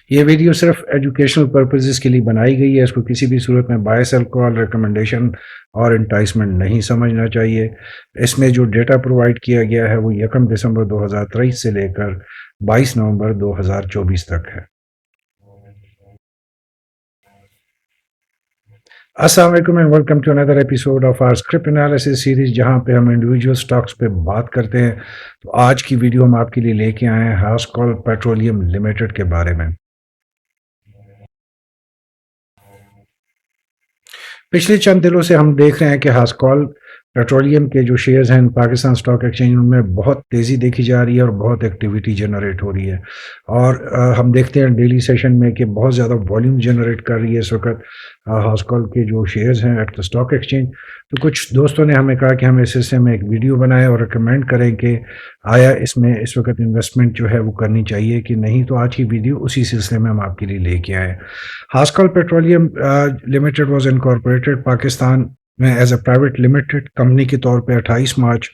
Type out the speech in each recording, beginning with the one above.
یہ ویڈیو صرف educational purposes کے لیے بنائی گئی ہے. اس کو کسی بھی صورت میں بائی سیل کال، ریکمنڈیشن اور انٹائسمنٹ نہیں سمجھنا چاہیے. اس میں جو ڈیٹا پرووائڈ کیا گیا ہے وہ 1 دسمبر 2023 سے لے کر 22 نومبر 2024 تک ہے. السلام علیکم and welcome to another episode of our script analysis series, جہاں پہ ہم انڈیویجول سٹاکس پہ بات کرتے ہیں. تو آج کی ویڈیو ہم آپ کے لیے لے کے آئے ہیں ہاسکول پیٹرولیم لمیٹڈ کے بارے میں. پچھلے چند دنوں سے ہم دیکھ رہے ہیں کہ ہاسکول پیٹرولیم کے جو شیئرز ہیں پاکستان اسٹاک ایکسچینج میں بہت تیزی دیکھی جا رہی ہے اور بہت ایکٹیویٹی جنریٹ ہو رہی ہے. اور ہم دیکھتے ہیں ڈیلی سیشن میں کہ بہت زیادہ والیوم جنریٹ کر رہی ہے اس وقت ہاسکول کے جو شیئرز ہیں ایٹ دا اسٹاک ایکسچینج. تو کچھ دوستوں نے ہمیں کہا کہ ہم اس سلسلے میں ایک ویڈیو بنائیں اور ریکمینڈ کریں کہ آیا اس میں اس وقت انویسٹمنٹ جو ہے وہ کرنی چاہیے کہ نہیں. تو آج کی ویڈیو اسی سلسلے میں ہم آپ کے لیے لے کے آئے. Hascol petroleum limited was incorporated Pakistan میں as a private limited company کے طور پہ 28 مارچ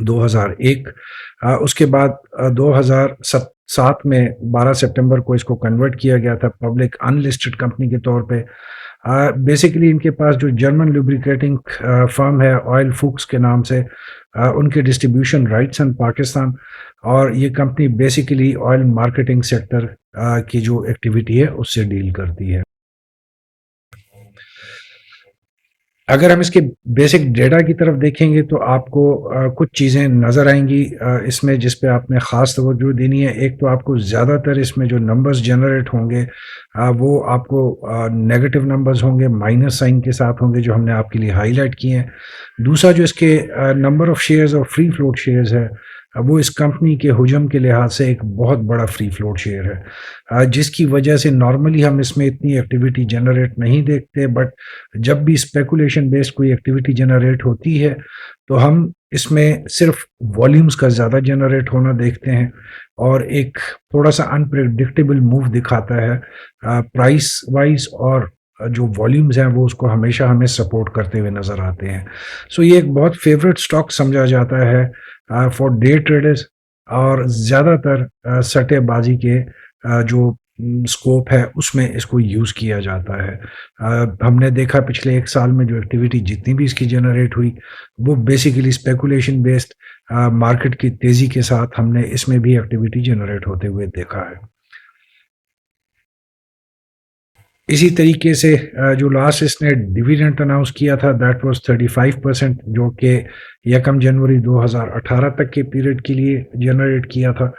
2001. اس کے بعد 2007 میں 12 سپٹمبر کو اس کو کنورٹ کیا گیا تھا پبلک ان لسٹڈ کمپنی کے طور پہ. بیسیکلی ان کے پاس جو جرمن لوبریکیٹنگ فرم ہے آئل فوکس کے نام سے، ان کے ڈسٹریبیوشن رائٹس ہیں پاکستان، اور یہ company basically oil marketing sector کی جو ایکٹیویٹی ہے اس سے ڈیل کرتی ہے. اگر ہم اس کے بیسک ڈیٹا کی طرف دیکھیں گے تو آپ کو کچھ چیزیں نظر آئیں گی اس میں جس پہ آپ نے خاص توجہ دینی ہے. ایک تو آپ کو زیادہ تر اس میں جو نمبرز جنریٹ ہوں گے وہ آپ کو نیگیٹو نمبرز ہوں گے، مائنس سائن کے ساتھ ہوں گے، جو ہم نے آپ کے لیے ہائی لائٹ کیے ہیں. دوسرا جو اس کے نمبر آف شیئرز اور فری فلوٹ شیئرز ہے وہ اس کمپنی کے حجم کے لحاظ سے ایک بہت بڑا فری فلوٹ شیئر ہے، جس کی وجہ سے نارملی ہم اس میں اتنی ایکٹیویٹی جنریٹ نہیں دیکھتے. بٹ جب بھی اسپیکولیشن بیسڈ کوئی ایکٹیویٹی جنریٹ ہوتی ہے تو ہم اس میں صرف والیومز کا زیادہ جنریٹ ہونا دیکھتے ہیں اور ایک تھوڑا سا انپریڈکٹیبل موو دکھاتا ہے پرائس وائز، اور جو والیومز ہیں وہ اس کو ہمیشہ ہمیں سپورٹ کرتے ہوئے نظر آتے ہیں. سو یہ ایک بہت فیوریٹ سٹاک سمجھا جاتا ہے فار ڈے ٹریڈرز، اور زیادہ تر سٹے بازی کے جو سکوپ ہے اس میں اس کو یوز کیا جاتا ہے. ہم نے دیکھا پچھلے 1 سال میں جو ایکٹیویٹی جتنی بھی اس کی جنریٹ ہوئی وہ بیسیکلی اسپیکولیشن بیسڈ مارکیٹ کی تیزی کے ساتھ ہم نے اس میں بھی ایکٹیویٹی جنریٹ ہوتے ہوئے دیکھا ہے. اسی طریقے سے جو لاسٹ اس نے ڈیویڈنڈ اناؤنس کیا تھا دیٹ واز 35%، جو کہ 1 جنوری 2018 تک کے پیریڈ کے لیے جنریٹ کیا تھا.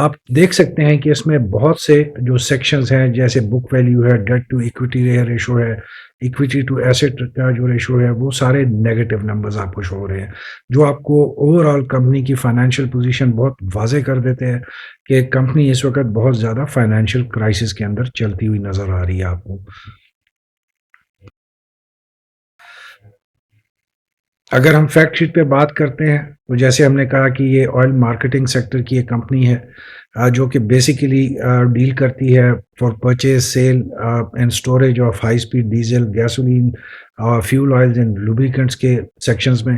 آپ دیکھ سکتے ہیں کہ اس میں بہت سے جو سیکشنز ہیں جیسے بک ویلیو ہے، ڈیٹ ٹو ایکویٹی ریشو ہے، ایکویٹی ٹو ایسٹ کا جو ریشو ہے، وہ سارے نیگیٹو نمبرز آپ کو شو ہو رہے ہیں، جو آپ کو اوور آل کمپنی کی فائنینشیل پوزیشن بہت واضح کر دیتے ہیں کہ کمپنی اس وقت بہت زیادہ فائنینشیل کرائسس کے اندر چلتی ہوئی نظر آ رہی ہے آپ کو. اگر ہم فیکٹ شیٹ پہ بات کرتے ہیں تو جیسے ہم نے کہا کہ یہ آئل مارکیٹنگ سیکٹر کی ایک کمپنی ہے جو کہ بیسیکلی ڈیل کرتی ہے for purchase, sale and storage of high speed diesel, gasoline, fuel oils and lubricants کے سیکشنز میں.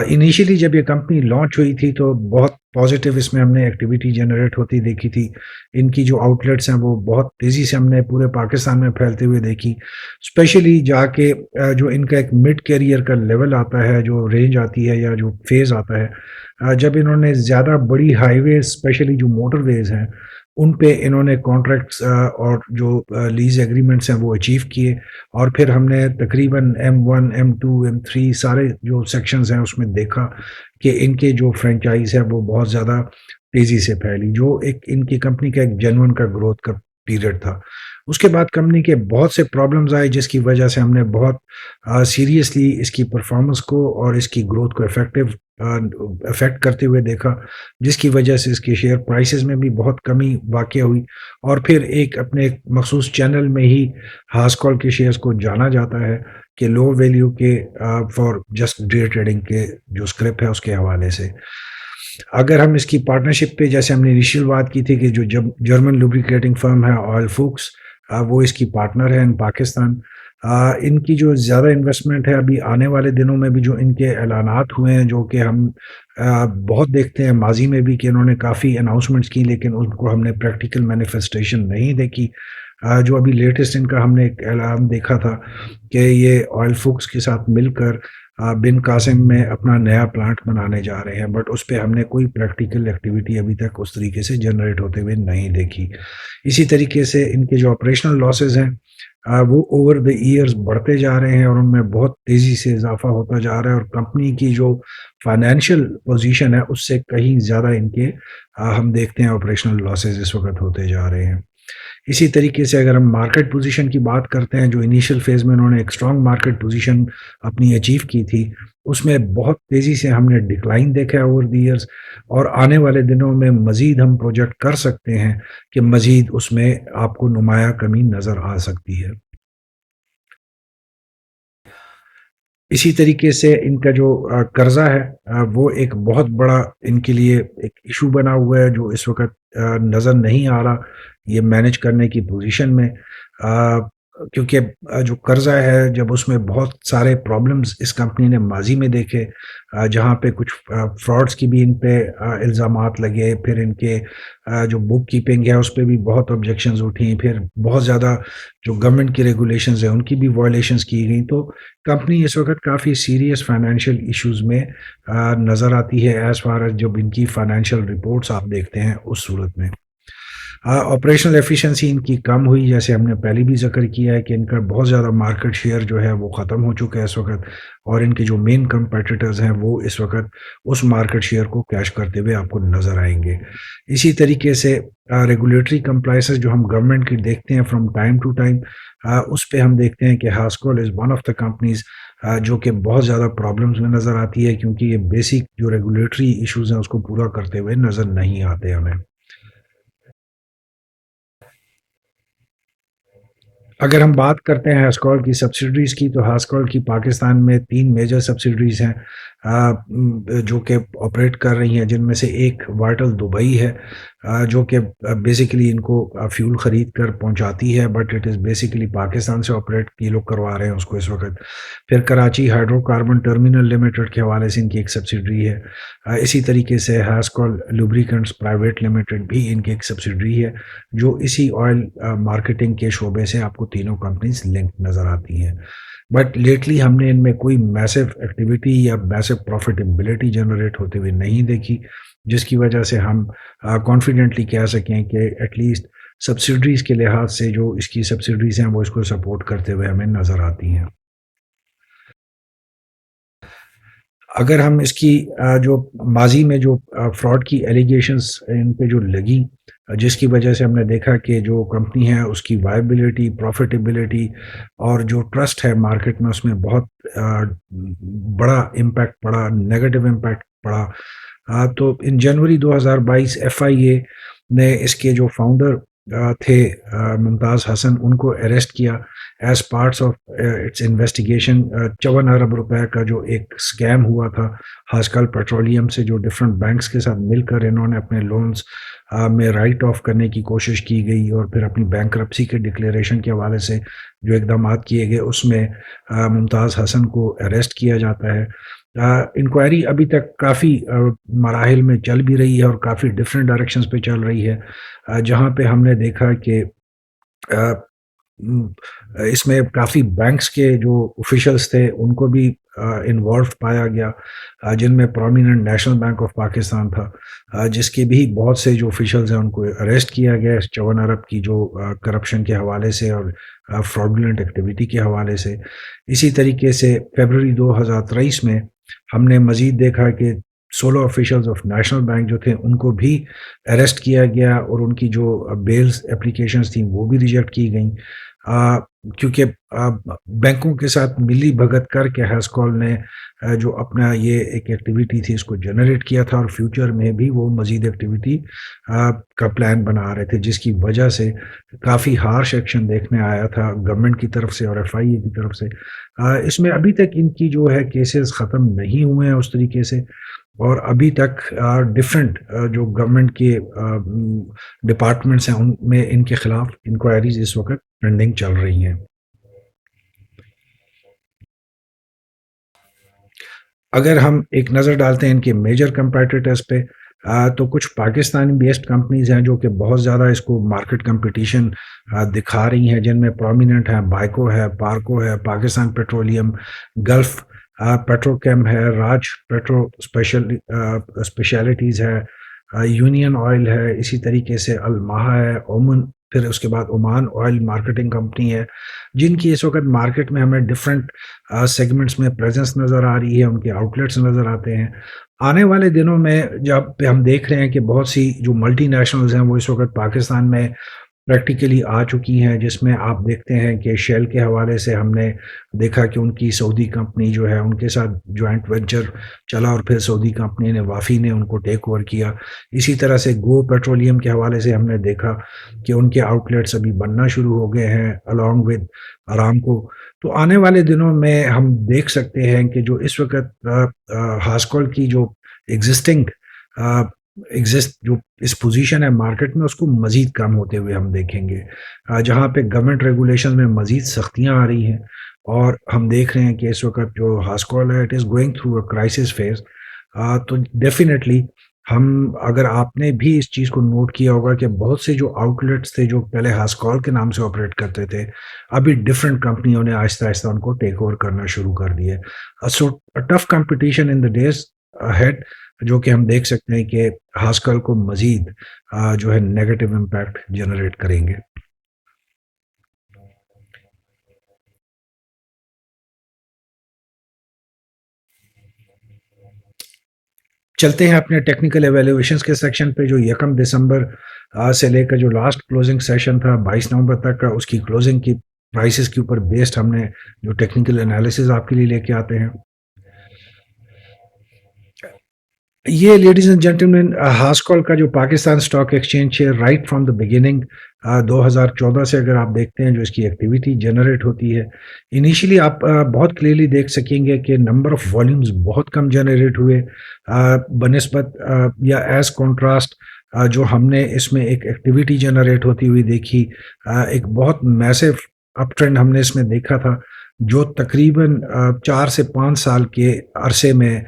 انیشیلی جب یہ کمپنی لانچ ہوئی تھی تو بہت پازیٹیو اس میں ہم نے ایکٹیویٹی جنریٹ ہوتی دیکھی تھی. ان کی جو آؤٹ لیٹس ہیں وہ بہت تیزی سے ہم نے پورے پاکستان میں پھیلتے ہوئے دیکھی، اسپیشلی جا کے جو ان کا ایک مڈ کیریئر کا لیول آتا ہے، جو رینج آتی ہے یا جو فیز آتا ہے، جب انہوں نے زیادہ بڑی ہائی ویز اسپیشلی جو موٹر ویز ہیں ان پہ انہوں نے کانٹریکٹس اور جو لیز ایگریمنٹس ہیں وہ اچیو کیے، اور پھر ہم نے تقریباً M1 M2 M3 سارے جو سیکشنز ہیں اس میں دیکھا کہ ان کے جو فرینچائز ہے وہ بہت زیادہ تیزی سے پھیلی، جو ایک ان کی کمپنی کا ایک جینون کا گروتھ کا پیریڈ تھا. اس کے بعد کمپنی کے بہت سے پرابلمز آئے جس کی وجہ سے ہم نے بہت سیریسلی اس کی پرفارمنس کو اور اس کی گروتھ کو افیکٹ کرتے ہوئے دیکھا، جس کی وجہ سے اس کے شیئر پرائسز میں بھی بہت کمی واقع ہوئی، اور پھر اپنے ایک مخصوص چینل میں ہی ہاسکول کے شیئرز کو جانا جاتا ہے کہ لو ویلیو کے فار جسٹ ڈے ٹریڈنگ کے جو اسکرپٹ ہے اس کے حوالے سے. اگر ہم اس کی پارٹنرشپ پہ جیسے ہم نے انیشیل بات کی تھی کہ جو جرمن لوبریکیٹنگ فرم ہے آئل فوکس، وہ اس کی پارٹنر ہے ان پاکستان. ان کی جو زیادہ انویسٹمنٹ ہے ابھی آنے والے دنوں میں بھی جو ان کے اعلانات ہوئے ہیں جو کہ ہم بہت دیکھتے ہیں ماضی میں بھی کہ انہوں نے کافی اناؤنسمنٹس کی لیکن ان کو ہم نے پریکٹیکل مینیفیسٹیشن نہیں دیکھی. جو ابھی لیٹسٹ ان کا ہم نے ایک اعلان دیکھا تھا کہ یہ آئل فوکس کے ساتھ مل کر بن قاسم میں اپنا نیا پلانٹ بنانے جا رہے ہیں، بٹ اس پہ ہم نے کوئی پریکٹیکل ایکٹیویٹی ابھی تک اس طریقے سے جنریٹ ہوتے ہوئے نہیں دیکھی. اسی طریقے سے ان کے جو آپریشنل لاسز ہیں وہ اوور دا ایئرز بڑھتے جا رہے ہیں اور ان میں بہت تیزی سے اضافہ ہوتا جا رہا ہے، اور کمپنی کی جو فائنینشیل پوزیشن ہے اس سے کہیں زیادہ ان کے ہم دیکھتے ہیں آپریشنل لاسز اس وقت ہوتے جا رہے ہیں. اسی طریقے سے اگر ہم مارکیٹ پوزیشن کی بات کرتے ہیں، جو انیشیل فیز میں انہوں نے ایک اسٹرانگ مارکیٹ پوزیشن اپنی اچیو کی تھی، اس میں بہت تیزی سے ہم نے ڈکلائن دیکھا ہے اوور دی ایئرز، اور آنے والے دنوں میں مزید ہم پروجیکٹ کر سکتے ہیں کہ مزید اس میں آپ کو نمایاں کمی نظر آ سکتی ہے. اسی طریقے سے ان کا جو قرضہ ہے وہ ایک بہت بڑا ان کے لیے ایک ایشو بنا ہوا ہے جو اس وقت نظر نہیں آ رہا یہ مینیج کرنے کی پوزیشن میں. آ، کیونکہ جو قرضہ ہے جب اس میں بہت سارے پرابلمز اس کمپنی نے ماضی میں دیکھے، جہاں پہ کچھ فراڈز کی بھی ان پہ الزامات لگے، پھر ان کے جو بک کیپنگ ہے اس پہ بھی بہت آبجیکشنز اٹھیں، پھر بہت زیادہ جو گورنمنٹ کی ریگولیشنز ہیں ان کی بھی وائلیشنز کی گئیں. تو کمپنی اس وقت کافی سیریس فائنینشیل ایشوز میں نظر آتی ہے ایز فار ایز جب ان کی فائنینشیل رپورٹس آپ دیکھتے ہیں اس صورت میں. آپریشنل ایفیشنسی ان کی کم ہوئی، جیسے ہم نے پہلے بھی ذکر کیا ہے کہ ان کا بہت زیادہ مارکیٹ شیئر جو ہے وہ ختم ہو چکا ہے اس وقت، اور ان کے جو مین کمپیٹیٹرز ہیں وہ اس وقت اس مارکیٹ شیئر کو کیش کرتے ہوئے آپ کو نظر آئیں گے. اسی طریقے سے ریگولیٹری کمپلائنسز جو ہم گورنمنٹ کی دیکھتے ہیں فرام ٹائم ٹو ٹائم، اس پہ ہم دیکھتے ہیں کہ Hascol is one of the companies جو کہ بہت زیادہ پرابلمز میں نظر آتی ہے، کیونکہ یہ بیسک جو ریگولیٹری ایشوز ہیں اس کو پورا کرتے ہوئے نظر نہیں آتے ہمیں. اگر ہم بات کرتے ہیں ہاسکول کی سبسڈریز کی، تو ہاسکول کی پاکستان میں 3 میجر سبسڈریز ہیں جو کہ آپریٹ کر رہی ہیں، جن میں سے ایک وائٹل دبئی ہے جو کہ بیسیکلی ان کو فیول خرید کر پہنچاتی ہے، but it is basically Pakistan سے آپریٹ یہ لوگ کروا رہے ہیں اس کو اس وقت. پھر Karachi hydro carbon terminal limited کے حوالے سے ان کی ایک سبسڈری ہے. اسی طریقے سے ہاسکول لوبریکنٹس پرائیویٹ لمیٹڈ بھی ان کی ایک سبسڈری ہے، جو اسی آئل مارکیٹنگ کے شعبے سے آپ کو تینوں کمپنیز لنک نظر آتی ہیں. بٹ لیٹلی ہم نے ان میں کوئی میسو ایکٹیویٹی یا میسو پروفیٹیبلٹی جنریٹ ہوتے ہوئے نہیں دیکھی، جس کی وجہ سے ہم کانفیڈنٹلی کہہ سکیں کہ ایٹ لیسٹ سبسڈریز کے لحاظ سے جو اس کی سبسڈریز ہیں وہ اس کو سپورٹ کرتے ہوئے ہمیں نظر آتی ہیں. اگر ہم اس کی جو ماضی میں جو فراڈ کی ایلیگیشنز ان پہ جو لگی، جس کی وجہ سے ہم نے دیکھا کہ جو کمپنی ہے اس کی وائبلٹی، پروفیٹیبلٹی اور جو ٹرسٹ ہے مارکیٹ میں اس میں بہت بڑا امپیکٹ پڑا، نیگیٹو امپیکٹ پڑا. تو ان جنوری 2022 ایف آئی اے نے اس کے جو فاؤنڈر تھے ممتاز حسن، ان کو اریسٹ کیا as parts of its investigation. 54 ارب روپے کا جو ایک اسکیم ہوا تھا ہاسکل پیٹرولیم سے، جو ڈفرینٹ بینکس کے ساتھ مل کر انہوں نے اپنے لونز میں رائٹ آف کرنے کی کوشش کی گئی، اور پھر اپنی بینکرپسی کے ڈکلیریشن کے حوالے سے جو اقدامات کیے گئے اس میں ممتاز حسن کو اریسٹ کیا جاتا ہے. انکوائری ابھی تک کافی مراحل میں چل بھی رہی ہے اور کافی ڈفرینٹ ڈائریکشنز پہ چل رہی ہے، جہاں پہ ہم نے دیکھا کہ آ، اس میں کافی بینکس کے جو آفیشلز تھے ان کو بھی انوالو پایا گیا، جن میں prominent national bank of Pakistan تھا، جس کے بھی بہت سے جو آفیشلز ہیں ان کو اریسٹ کیا گیا اس 54 ارب کی جو کرپشن کے حوالے سے اور فراڈولنٹ ایکٹیویٹی کے حوالے سے. اسی طریقے سے فیبرری 2023 میں ہم نے مزید دیکھا کہ 16 آفیشلز آف نیشنل بینک جو تھے ان کو بھی اریسٹ کیا گیا، اور ان کی جو بیلز اپلیکیشنز تھیں وہ بھی ریجیکٹ کی گئیں، کیونکہ بینکوں کے ساتھ ملی بھگت کر کے ہیسکول نے جو اپنا یہ ایک ایکٹیویٹی تھی اس کو جنریٹ کیا تھا، اور فیوچر میں بھی وہ مزید ایکٹیویٹی کا پلان بنا رہے تھے، جس کی وجہ سے کافی ہارش ایکشن دیکھنے آیا تھا گورنمنٹ کی طرف سے اور ایف آئی اے کی طرف سے. اس میں ابھی تک ان کی جو ہے کیسز ختم نہیں ہوئے ہیں اس طریقے سے، اور ابھی تک ڈفرینٹ جو گورنمنٹ کے ڈپارٹمنٹس ہیں ان میں ان کے خلاف انکوائریز اس وقت پینڈنگ چل رہی ہیں. اگر ہم ایک نظر ڈالتے ہیں ان کے میجر کمپیٹیٹرز پہ، تو کچھ پاکستانی بیسڈ کمپنیز ہیں جو کہ بہت زیادہ اس کو مارکیٹ کمپٹیشن دکھا رہی ہیں، جن میں پرومیننٹ ہیں بائیکو ہے، پارکو ہے، پاکستان پیٹرولیم، گلف پیٹروکیم ہے، راج پیٹرو اسپیشلٹیز ہے، یونین آئل ہے، اسی طریقے سے الماہا ہے، اومن، پھر اس کے بعد عمان آئل مارکیٹنگ کمپنی ہے، جن کی اس وقت مارکیٹ میں ہمیں ڈفرینٹ سیگمنٹس میں پریزنس نظر آ رہی ہے، ان کے آؤٹ لیٹس نظر آتے ہیں۔ آنے والے دنوں میں جب ہم دیکھ رہے ہیں کہ بہت سی جو ملٹی نیشنلز ہیں وہ اس وقت پاکستان میں پریکٹیکلی آ چکی ہیں، جس میں آپ دیکھتے ہیں کہ شیل کے حوالے سے ہم نے دیکھا کہ ان کی سعودی کمپنی جو ہے ان کے ساتھ جوائنٹ وینچر چلا، اور پھر سعودی کمپنی نے وافی نے ان کو ٹیک اوور کیا۔ اسی طرح سے گو پیٹرولیم کے حوالے سے ہم نے دیکھا کہ ان کے آؤٹ لیٹس ابھی بننا شروع ہو گئے ہیں along with آرام کو۔ تو آنے والے دنوں میں ہم دیکھ سکتے ہیں کہ جو اس وقت ہاسکول کی جو ایگزسٹنگ جو اس پوزیشن ہے مارکیٹ میں، اس کو مزید کم ہوتے ہوئے ہم دیکھیں گے، جہاں پہ گورنمنٹ ریگولیشن میں مزید سختیاں آ رہی ہیں، اور ہم دیکھ رہے ہیں کہ اس وقت جو ہاسکول ہے it is going through a crisis phase. تو ڈیفینیٹلی ہم، اگر آپ نے بھی اس چیز کو نوٹ کیا ہوگا کہ بہت سے جو آؤٹ لیٹس تھے جو پہلے ہاسکول کے نام سے آپریٹ کرتے تھے، ابھی ڈفرینٹ کمپنیوں نے آہستہ آہستہ ان کو ٹیک اوور کرنا شروع کر دیے۔ So tough competition in the days had, جو کہ ہم دیکھ سکتے ہیں کہ ہاسکل کو مزید جو ہے نیگیٹو امپیکٹ جنریٹ کریں گے۔ چلتے ہیں اپنے ٹیکنیکل ایویلیویشنز کے سیکشن پہ، جو 1 دسمبر سے لے کر جو لاسٹ کلوزنگ سیشن تھا 22 نومبر تک کا، اس کی کلوزنگ کی پرائسز کے اوپر بیسڈ ہم نے جو ٹیکنیکل انالیسز آپ کے لیے لے کے آتے ہیں۔ یہ لیڈیز اینڈ جینٹلمین ہاسکول کا جو پاکستان اسٹاک ایکسچینج ہے، رائٹ فرام دا بگننگ 2014 سے اگر آپ دیکھتے ہیں جو اس کی ایکٹیویٹی جنریٹ ہوتی ہے، انیشلی آپ بہت کلیئرلی دیکھ سکیں گے کہ نمبر آف والیومز بہت کم جنریٹ ہوئے بنسبت یا ایز کنٹراسٹ جو ہم نے اس میں ایک ایکٹیویٹی جنریٹ ہوتی ہوئی دیکھی، ایک بہت میسو اپ ٹرینڈ ہم نے اس میں دیکھا تھا، جو تقریباً 4 سے 5 سال کے عرصے میں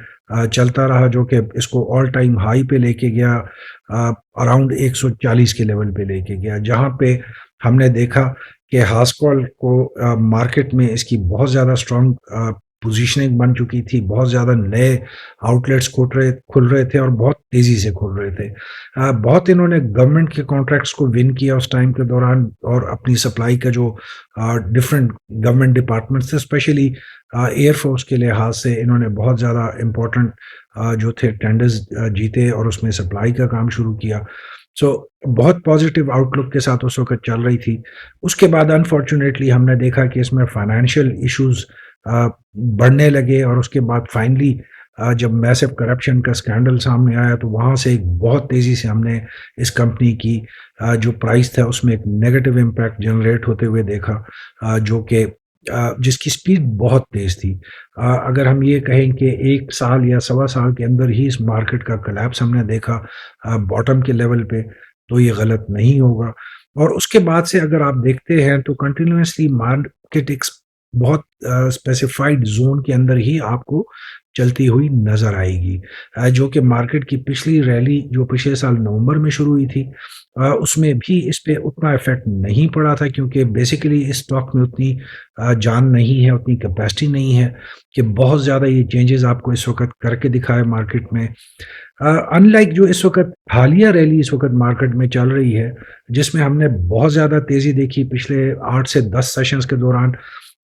چلتا رہا، جو کہ اس کو آل ٹائم ہائی پہ لے کے گیا، اراؤنڈ 140 کے لیول پہ لے کے گیا، جہاں پہ ہم نے دیکھا کہ ہاسکول کو مارکیٹ میں اس کی بہت زیادہ اسٹرانگ پوزیشننگ بن چکی تھی، بہت زیادہ نئے آؤٹ لیٹس کھل رہے تھے اور بہت تیزی سے کھل رہے تھے۔ بہت انہوں نے گورنمنٹ کے کانٹریکٹس کو ون کیا اس ٹائم کے دوران، اور اپنی سپلائی کا جو ڈفرینٹ گورنمنٹ ڈپارٹمنٹس تھے، اسپیشلی ایئر فورس کے لحاظ سے انہوں نے بہت زیادہ امپورٹنٹ جو تھے ٹینڈرز جیتے اور اس میں سپلائی کا کام شروع کیا۔ سو بہت پازیٹیو آؤٹ لک کے ساتھ اس وقت چل رہی تھی۔ اس کے بعد انفارچونیٹلی ہم نے دیکھا کہ اس میں فائنینشیل ایشوز بڑھنے لگے، اور اس کے بعد فائنلی جب میسو کرپشن کا اسکینڈل سامنے آیا تو وہاں سے ایک بہت تیزی سے ہم نے اس کمپنی کی جو پرائس تھا اس میں ایک نیگیٹو امپیکٹ جنریٹ ہوتے ہوئے دیکھا، جو کہ جس کی سپیڈ بہت تیز تھی۔ اگر ہم یہ کہیں کہ 1 سال یا 1.25 سال کے اندر ہی اس مارکیٹ کا کلیپس ہم نے دیکھا باٹم کے لیول پہ، تو یہ غلط نہیں ہوگا۔ اور اس کے بعد سے اگر آپ دیکھتے ہیں تو کنٹینیوسلی مارکیٹ ایک بہت اسپیسیفائڈ زون کے اندر ہی آپ کو چلتی ہوئی نظر آئے گی، جو کہ مارکیٹ کی پچھلی ریلی جو پچھلے سال نومبر میں شروع ہوئی تھی، اس میں بھی اس پہ اتنا افیکٹ نہیں پڑا تھا، کیونکہ بیسیکلی اس اسٹاک میں اتنی جان نہیں ہے، اتنی کیپیسٹی نہیں ہے کہ بہت زیادہ یہ چینجز آپ کو اس وقت کر کے دکھائے مارکیٹ میں۔ ان لائک جو اس وقت حالیہ ریلی اس وقت مارکیٹ میں چل رہی ہے، جس میں ہم نے بہت زیادہ تیزی دیکھی پچھلے 8 سے 10 سیشنز کے دوران،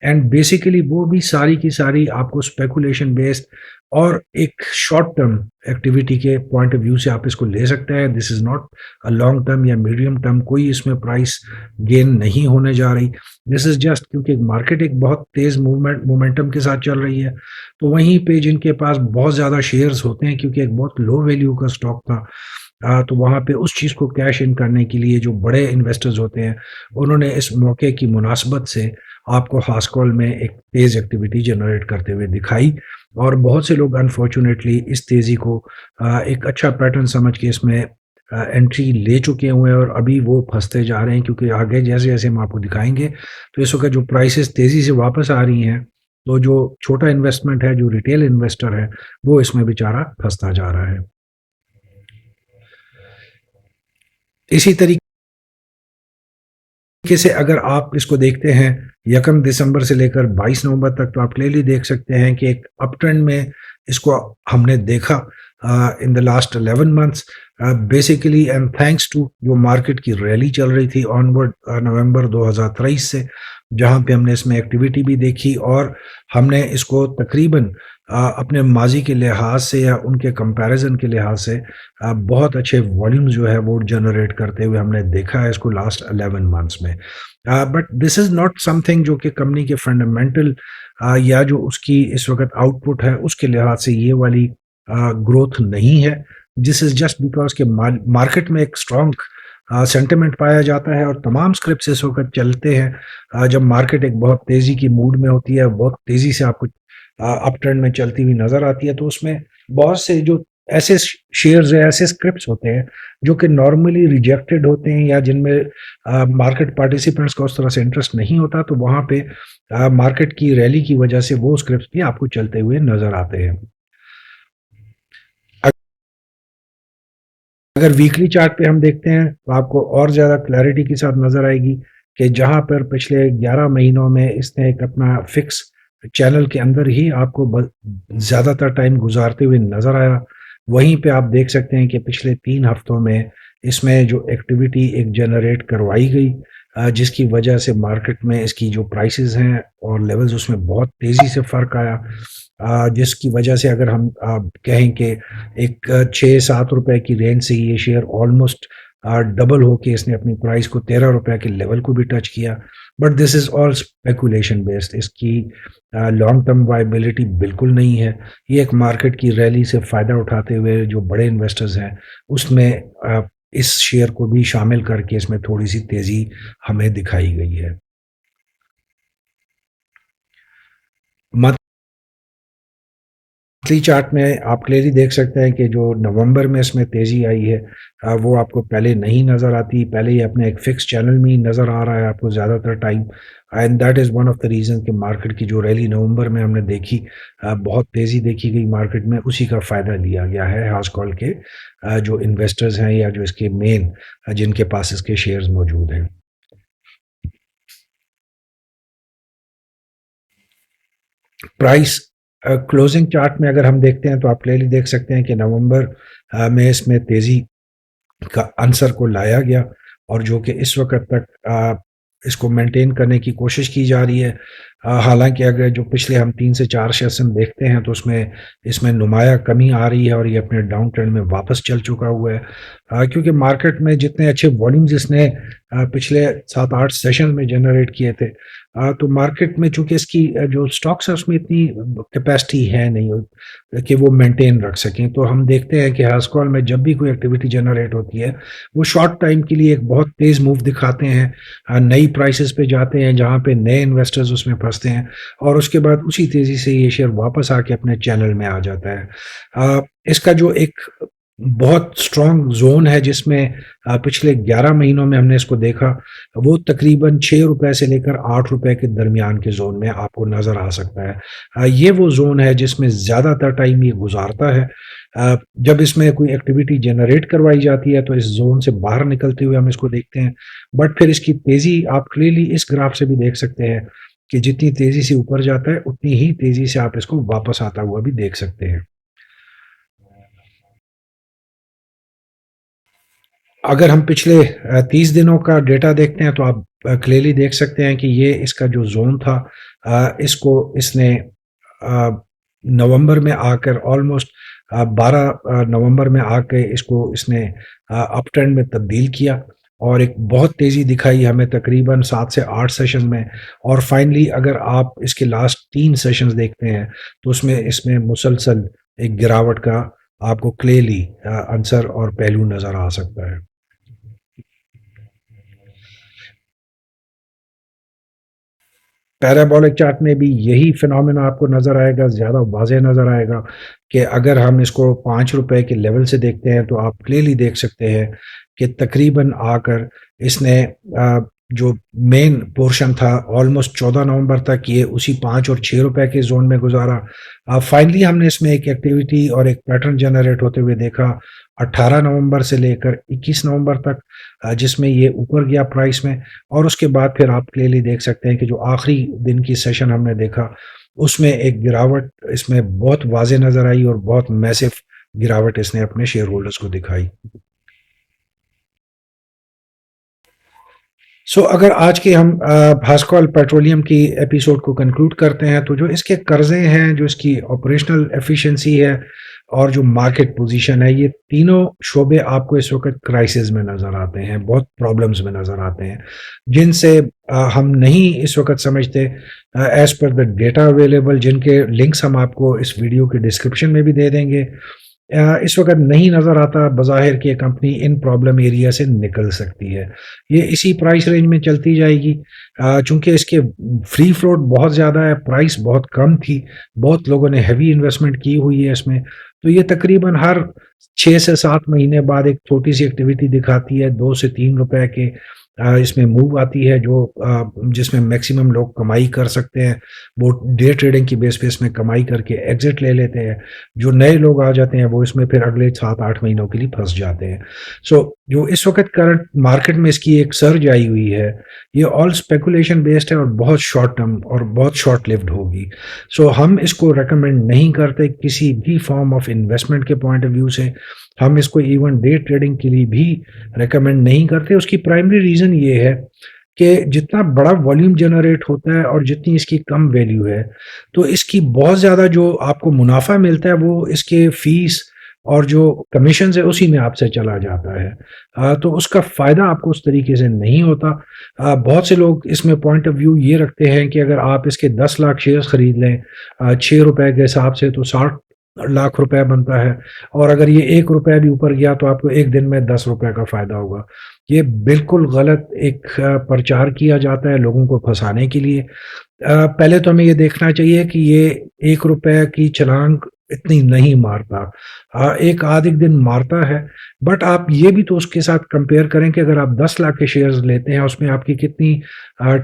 اینڈ بیسیکلی وہ بھی ساری کی ساری آپ کو اسپیکولیشن بیسڈ اور ایک شارٹ ٹرم ایکٹیویٹی کے پوائنٹ آف ویو سے آپ اس کو لے سکتے ہیں۔ دس از ناٹ لانگ ٹرم یا میڈیم ٹرم، کوئی اس میں پرائس گین نہیں ہونے جا رہی، دس از جسٹ کیونکہ مارکیٹ ایک بہت تیز مومنٹم کے ساتھ چل رہی ہے، تو وہیں پہ جن کے پاس بہت زیادہ شیئرز ہوتے ہیں، کیونکہ ایک بہت لو ویلیو کا اسٹاک تھا، تو وہاں پہ اس چیز کو کیش ان کرنے کے لیے جو بڑے انویسٹرز ہوتے ہیں، انہوں نے اس موقع کی مناسبت سے آپ کو ہاسکول میں ایک تیز ایکٹیویٹی جنریٹ کرتے ہوئے دکھائی، اور بہت سے لوگ انفارچونیٹلی اس تیزی کو ایک اچھا پیٹرن سمجھ کے اس میں انٹری لے چکے ہوئے ہیں، اور ابھی وہ پھنستے جا رہے ہیں، کیونکہ آگے جیسے جیسے ہم آپ کو دکھائیں گے تو اس وقت جو پرائسز تیزی سے واپس آ رہی ہیں تو جو چھوٹا انویسٹمنٹ ہے، جو ریٹیل انویسٹر ہے، وہ اس میں بیچارہ پھنستا جا رہا ہے. اسی طریقے سے اگر آپ اس کو دیکھتے ہیں 1 دسمبر سے لے کر 22 نومبر تک، تو آپ کلیئرلی دیکھ سکتے ہیں کہ ایک اپ ٹرینڈ میں اس کو ہم نے دیکھا in the last 11 months. Basically and thanks to جو مارکیٹ کی ریلی چل رہی تھی آنورڈ نومبر 2023 سے، جہاں پہ ہم نے اس میں ایکٹیویٹی بھی دیکھی، اور ہم نے اس کو تقریباً اپنے ماضی کے لحاظ سے یا ان کے کمپیریزن کے لحاظ سے بہت اچھے والیوم جو ہے وہ جنریٹ کرتے ہوئے ہم نے دیکھا ہے اس کو لاسٹ 11 months میں. But this is not some thing جو کہ کمپنی کے فنڈامنٹل یا جو اس کی اس وقت آؤٹ پٹ ہے اس کے لحاظ سے یہ والی گروتھ نہیں ہے. دس از جسٹ بیکاز کہ مارکیٹ میں ایک اسٹرانگ سینٹیمنٹ پایا جاتا ہے، اور تمام اسکرپٹس اس وقت چلتے ہیں جب مارکیٹ ایک بہت تیزی کی موڈ میں ہوتی ہے، بہت تیزی سے آپ کو اپ ٹرینڈ میں چلتی ہوئی نظر آتی ہے، تو اس میں بہت سے جو ایسے شیئرز ہیں، ایسے اسکرپٹس ہوتے ہیں جو کہ نارملی ریجیکٹڈ ہوتے ہیں، یا جن میں مارکیٹ پارٹیسپینٹس کو اس طرح سے انٹرسٹ نہیں ہوتا، تو وہاں پہ مارکیٹ کی ریلی کی وجہ سے وہ اسکرپٹس بھی آپ کو چلتے ہوئے نظر آتے ہیں. اگر ویکلی چارٹ پہ ہم دیکھتے ہیں تو آپ کو اور زیادہ کلیئرٹی کے ساتھ نظر آئے گی کہ جہاں پر پچھلے 11 مہینوں میں اس نے ایک اپنا فکس چینل کے اندر ہی آپ کو زیادہ تر ٹائم گزارتے ہوئے نظر آیا، وہیں پہ آپ دیکھ سکتے ہیں کہ پچھلے 3 ہفتوں میں اس میں جو ایکٹیویٹی ایک جنریٹ کروائی گئی، جس کی وجہ سے مارکیٹ میں اس کی جو پرائسز ہیں اور لیولز اس میں بہت تیزی سے فرق آیا، جس کی وجہ سے اگر ہم کہیں کہ ایک 6-7 روپے کی رینج سے یہ شیئر آلموسٹ ڈبل ہو کے اس نے اپنی پرائس کو 13 روپے کے لیول کو بھی ٹچ کیا. But this is all speculation based, اس کی لانگ ٹرم وائبلٹی بالکل نہیں ہے. یہ ایک مارکیٹ کی ریلی سے فائدہ اٹھاتے ہوئے جو بڑے انویسٹرز ہیں اس میں اس شیئر کو بھی شامل کر کے اس میں تھوڑی سی تیزی ہمیں دکھائی گئی ہے. منتھلی چارٹ میں آپ کلیئرلی دیکھ سکتے ہیں کہ جو نومبر میں اس میں تیزی آئی ہے وہ آپ کو پہلے نہیں نظر آتی، پہلے یہ اپنے ایک فکس چینل میں ہی نظر آ رہا ہے آپ کو زیادہ تر time, and that is one of the reason کہ مارکیٹ کی جو ریلی نومبر میں ہم نے دیکھی، بہت تیزی دیکھی گئی مارکیٹ میں، اسی کا فائدہ لیا گیا ہے خاص کال کے جو انویسٹرز ہیں یا جو اس کے مین جن کے پاس اس کے شیئرز موجود ہیں. پرائس کلوزنگ چارٹ میں اگر ہم دیکھتے ہیں تو آپ کلیئرلی دیکھ سکتے ہیں کہ نومبر میں اس میں تیزی کا عنصر کو لایا گیا، اور جو کہ اس وقت تک اس کو مینٹین کرنے کی کوشش کی جا رہی ہے. حالانکہ اگر جو پچھلے ہم 3 سے 4 سیشن دیکھتے ہیں تو اس میں نمایاں کمی آ رہی ہے، اور یہ اپنے ڈاؤن ٹرینڈ میں واپس چل چکا ہوا ہے، کیونکہ مارکیٹ میں جتنے اچھے والیومز اس نے پچھلے 7-8 سیشن میں جنریٹ کیے تھے، تو مارکیٹ میں چونکہ اس کی جو سٹاکس ہے اس میں اتنی کیپیسٹی ہے نہیں کہ وہ مینٹین رکھ سکیں. تو ہم دیکھتے ہیں کہ ہاؤس کال میں جب بھی کوئی ایکٹیویٹی جنریٹ ہوتی ہے وہ شارٹ ٹائم کے لیے ایک بہت تیز موو دکھاتے ہیں، نئی پرائسز پہ جاتے ہیں جہاں پہ نئے انویسٹرز اس میں پھنستے ہیں، اور اس کے بعد اسی تیزی سے یہ شیئر واپس آ کے اپنے چینل میں آ جاتا ہے. اس کا جو ایک بہت سٹرانگ زون ہے جس میں پچھلے 11 مہینوں میں ہم نے اس کو دیکھا، وہ تقریباً 6 روپے سے لے کر 8 روپے کے درمیان کے زون میں آپ کو نظر آ سکتا ہے. یہ وہ زون ہے جس میں زیادہ تر ٹائم یہ گزارتا ہے. جب اس میں کوئی ایکٹیویٹی جنریٹ کروائی جاتی ہے تو اس زون سے باہر نکلتے ہوئے ہم اس کو دیکھتے ہیں، بٹ پھر اس کی تیزی آپ کلیئرلی اس گراف سے بھی دیکھ سکتے ہیں کہ جتنی تیزی سے اوپر جاتا ہے اتنی ہی تیزی سے آپ اس کو واپس آتا ہوا بھی دیکھ سکتے ہیں. اگر ہم پچھلے 30 دنوں کا ڈیٹا دیکھتے ہیں تو آپ کلیئرلی دیکھ سکتے ہیں کہ یہ اس کا جو زون تھا، اس کو اس نے نومبر میں آ کر آلموسٹ 12 نومبر میں آ کے اس نے اپ ٹرینڈ میں تبدیل کیا، اور ایک بہت تیزی دکھائی ہمیں تقریباً 7 سے 8 سیشن میں، اور فائنلی اگر آپ اس کے لاسٹ 3 سیشنز دیکھتے ہیں تو اس میں مسلسل ایک گراوٹ کا آپ کو کلیئرلی عنصر اور پہلو نظر آ سکتا ہے. پیرابولک چارٹ میں بھی یہی فنومینا آپ کو نظر آئے گا، زیادہ واضح نظر آئے گا کہ اگر ہم اس کو 5 روپے کے لیول سے دیکھتے ہیں تو آپ کلیئرلی دیکھ سکتے ہیں کہ تقریباً آ کر اس نے جو مین پورشن تھا آلموسٹ 14 نومبر تک یہ اسی 5 اور 6 روپے کے زون میں گزارا. فائنلی ہم نے اس میں ایک ایکٹیویٹی اور ایک پیٹرن جنریٹ ہوتے ہوئے دیکھا 18 نومبر سے لے کر 21 نومبر تک, جس میں یہ اوپر گیا پرائس میں, اور اس کے بعد پھر آپ کلیئرلی دیکھ سکتے ہیں کہ جو آخری دن کی سیشن ہم نے دیکھا اس میں ایک گراوٹ اس میں بہت واضح نظر آئی اور بہت میسو گراوٹ اس نے اپنے شیئر ہولڈرز کو دکھائی. اگر آج کے ہم بھاسکول پیٹرولیم کی ایپیسوڈ کو کنکلوڈ کرتے ہیں تو جو اس کے قرضے ہیں, جو اس کی آپریشنل ایفیشنسی ہے اور جو مارکیٹ پوزیشن ہے, یہ تینوں شعبے آپ کو اس وقت کرائسس میں نظر آتے ہیں, بہت پرابلمز میں نظر آتے ہیں, جن سے ہم نہیں اس وقت سمجھتے as per the data available, جن کے لنکس ہم آپ کو اس ویڈیو کے ڈسکرپشن میں بھی دے دیں گے. اس وقت نہیں نظر آتا بظاہر کہ یہ کمپنی ان پرابلم ایریا سے نکل سکتی ہے. یہ اسی پرائس رینج میں چلتی جائے گی, چونکہ اس کے فری فلوٹ بہت زیادہ ہے, پرائس بہت کم تھی, بہت لوگوں نے ہیوی انویسٹمنٹ کی ہوئی ہے اس میں, تو یہ تقریباً ہر 6 سے 7 مہینے بعد ایک چھوٹی سی ایکٹیویٹی دکھاتی ہے, 2 سے 3 روپے کے اس میں موو آتی ہے, جو جس میں میکسیمم لوگ کمائی کر سکتے ہیں. وہ ڈے ٹریڈنگ کی بیس پہ اس میں کمائی کر کے ایگزٹ لے لیتے ہیں. جو نئے لوگ آ جاتے ہیں وہ اس میں پھر اگلے 7-8 مہینوں کے لیے پھنس جاتے ہیں. جو اس وقت کرنٹ مارکیٹ میں اس کی ایک سرج آئی ہوئی ہے, یہ آل اسپیکولیشن بیسڈ ہے اور بہت شارٹ ٹرم اور بہت شارٹ لیوڈ ہوگی. ہم اس کو ریکمینڈ نہیں کرتے کسی بھی فارم آف انویسٹمنٹ کے پوائنٹ آف ویو سے. ہم اس کو ایون ڈے ٹریڈنگ کے لیے بھی ریکمینڈ نہیں کرتے. اس کی پرائمری ریزن یہ ہے کہ جتنا بڑا والیوم جنریٹ ہوتا ہے اور جتنی اس کی کم ویلیو ہے, تو اس کی بہت زیادہ جو آپ کو منافع ملتا ہے وہ اس کے فیس اور جو کمیشنز ہے اسی میں آپ سے چلا جاتا ہے. تو اس کا فائدہ آپ کو اس طریقے سے نہیں ہوتا. بہت سے لوگ اس میں پوائنٹ آف ویو یہ رکھتے ہیں کہ اگر آپ اس کے 10 لاکھ شیئرز خرید لیں 6 روپے کے حساب سے تو 60 لاکھ روپے بنتا ہے, اور اگر یہ 1 روپے بھی اوپر گیا تو آپ کو ایک دن میں 10 روپے کا فائدہ ہوگا. یہ بالکل غلط ایک پرچار کیا جاتا ہے لوگوں کو پھنسانے کے لیے. پہلے تو ہمیں یہ دیکھنا چاہیے کہ یہ 1 روپے کی چھلانگ اتنی نہیں مارتا, ایک آدھ ایک دن مارتا ہے, بٹ آپ یہ بھی تو اس کے ساتھ کمپیئر کریں کہ اگر آپ 10 لاکھ کے شیئرز لیتے ہیں اس میں آپ کی کتنی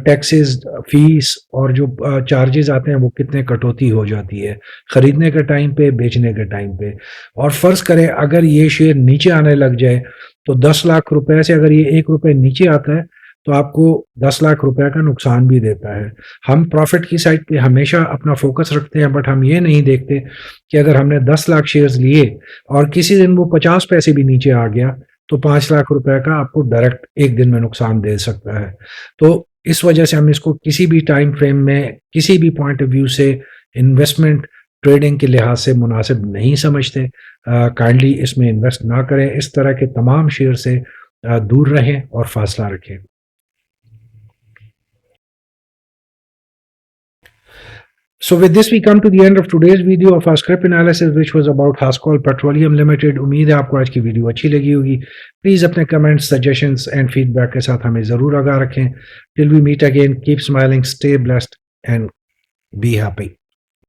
ٹیکسز, فیس اور جو چارجز آتے ہیں وہ کتنے کٹوتی ہو جاتی ہے خریدنے کے ٹائم پہ, بیچنے کے ٹائم پہ. اور فرض کریں اگر یہ شیئر نیچے آنے لگ جائے تو 10 لاکھ روپے سے اگر یہ 1 روپے نیچے آتا ہے تو آپ کو 10 لاکھ روپے کا نقصان بھی دیتا ہے. ہم پروفٹ کی سائڈ پہ ہمیشہ اپنا فوکس رکھتے ہیں, بٹ ہم یہ نہیں دیکھتے کہ اگر ہم نے 10 لاکھ شیئرز لیے اور کسی دن وہ 50 پیسے بھی نیچے آ گیا تو 5 لاکھ روپے کا آپ کو ڈائریکٹ ایک دن میں نقصان دے سکتا ہے. تو اس وجہ سے ہم اس کو کسی بھی ٹائم فریم میں کسی بھی پوائنٹ آف ویو سے انویسٹمنٹ ٹریڈنگ کے لحاظ سے مناسب نہیں سمجھتے. کائنڈلی اس میں انویسٹ نہ کریں, اس طرح کے تمام شیئر سے دور رہیں اور فاصلہ رکھیں. So with this we come to the end of today's video of our script analysis which was about Hascol Petroleum Limited. امید ہے آپ کو آج کی ویڈیو اچھی لگی ہوگی. پلیز اپنے comments, suggestions and feed کے ساتھ ہمیں ضرور آگاہ رکھیں. Till we meet again, keep smiling, stay blessed and be happy.